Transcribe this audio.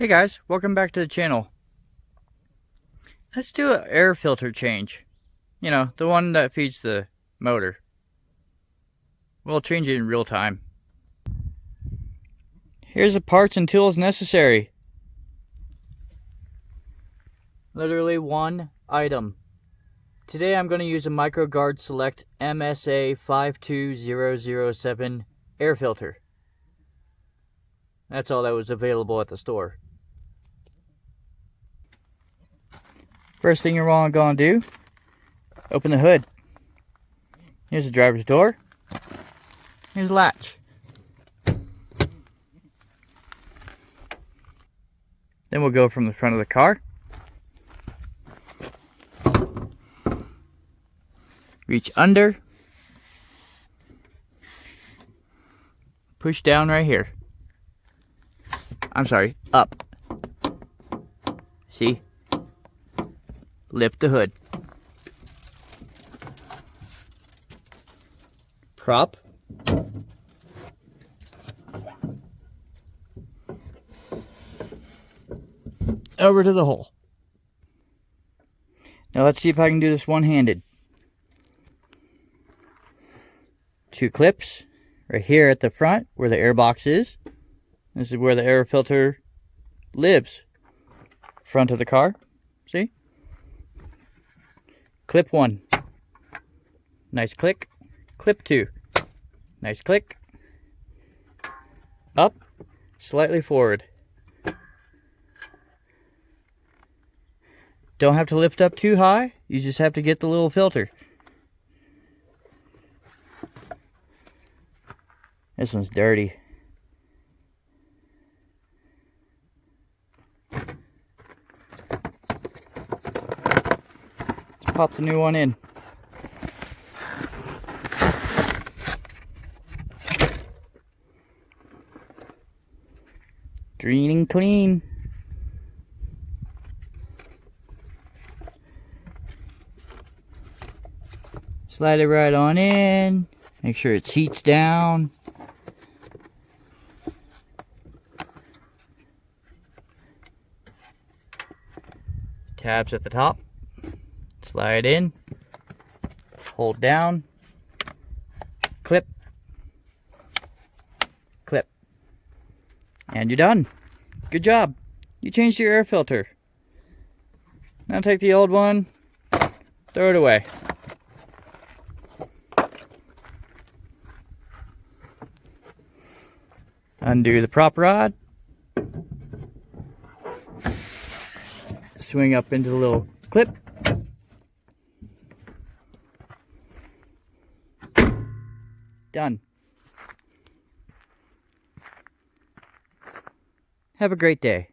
Hey guys, welcome back to the channel. Let's do an air filter change. You know, the one that feeds the motor. We'll change it in real time. Here's the parts and tools necessary. Literally one item. Today I'm going to use a Micro Guard Select MSA 52007 air filter. That's all that was available at the store. First thing you're going to do, open the hood. Here's the driver's door. Here's the latch. Then we'll go from the front of the car. Reach under. Push down right here. I'm sorry, up. See? Lift the hood. Prop. Over to the hole. Now let's see if I can do this one-handed. 2 clips right here at the front where the airbox is. This is where the air filter lives. Front of the car. See? Clip 1. Nice click. Clip 2. Nice click. Up. Slightly forward. Don't have to lift up too high. You just have to get the little filter. This one's dirty. Pop the new one in. Green and clean. Slide it right on in. Make sure it seats down. Tabs at the top. Slide in, hold down, clip, clip, and you're done. Good job. You changed your air filter. Now take the old one, throw it away. Undo the prop rod. Swing up into the little clip. Done. Have a great day.